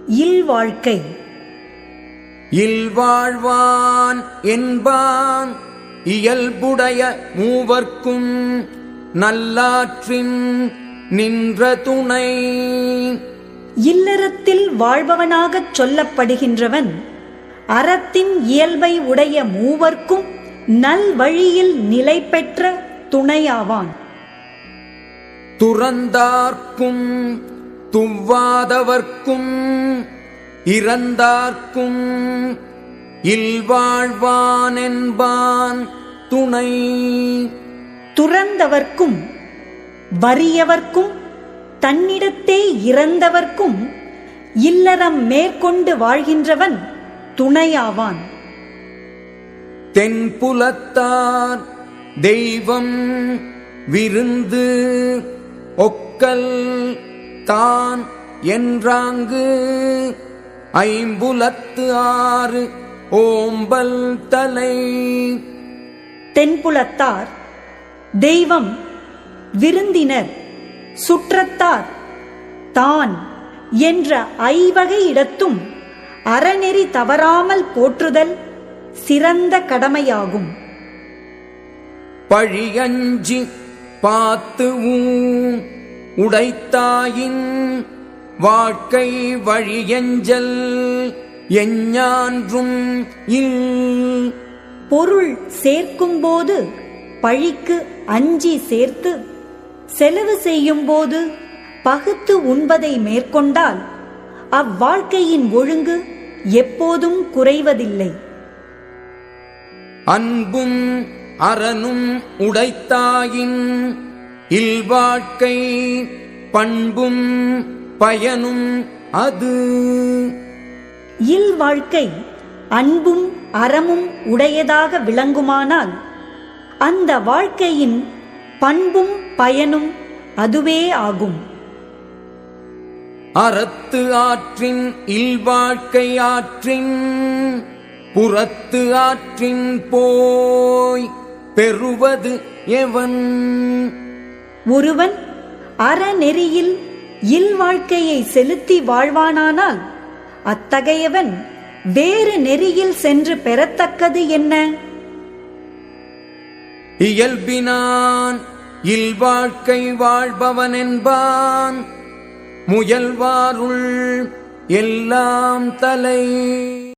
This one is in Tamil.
இல்வாழ்க்கை. இல்வாழ்வான் என்பான் இயல்புடைய மூவர்க்கும் நல்லாற்றின் நின்ற துணை. இல்லறத்தில் வாழ்பவனாகச் சொல்லப்படுகின்றவன் அறத்தின் இயல்பை உடைய மூவர்க்கும் நல்வழியில் நிலை பெற்ற துணையாவான். துறந்தார்க்கும் துவ்வாதவர்க்கும் இறந்தார்க்கும் இல்வாழ்வான் என்பான் துணை. துறந்தவர்க்கும் வறியவர்க்கும் தன்னிடத்தே இறந்தவர்க்கும் இல்லறம் மேற்கொண்டு வாழ்கின்றவன் துணையாவான். தென்புலத்தார் தெய்வம் விருந்து ஒக்கல் தான் என்றாங்கு ஐம்புலத்து ஆறு ஓம்பல் தலை. தென்புலத்தார் தெய்வம், விருந்தினர், சுற்றத்தார், தான் என்ற ஐவகை இடத்தும் அறநெறி தவறாமல் போற்றுதல் சிறந்த கடமையாகும். பழியஞ்சி பாத்து உடைத்தாயின் வாழ்க்கை வழியஞ்சல் எஞ்ஞான்றும் இல். பொருள் சேர்க்கும்போது பழிக்கு அஞ்சி சேர்த்து செலவு செய்யும்போது பகுத்து உண்பதை மேற்கொண்டால் அவ்வாழ்க்கையின் ஒழுங்கு எப்போதும் குறைவதில்லை. அன்பும் அறனும் உடைத்தாயின் இல்வாழ்க்கை பண்பும் பயனும் அது. இல்வாழ்க்கை அன்பும் அறமும் உடையதாக விளங்குமானால் அந்த வாழ்க்கையின் பண்பும் பயனும் அதுவே ஆகும். அறத்து ஆற்றின் இல்வாழ்க்கை ஆற்றின் புறத்து ஆற்றின் போய் பெறுவது எவன். ஒருவன் அறநெறியில் இல்வாழ்க்கையை செலுத்தி வாழ்வானானால் அத்தகையவன் வேறு நெறியில் சென்று பெறத்தக்கது என்ன? இயல்பினான் இல்வாழ்க்கை வாழ்பவன் என்பான் முயல்வாருள் எல்லாம் தலை.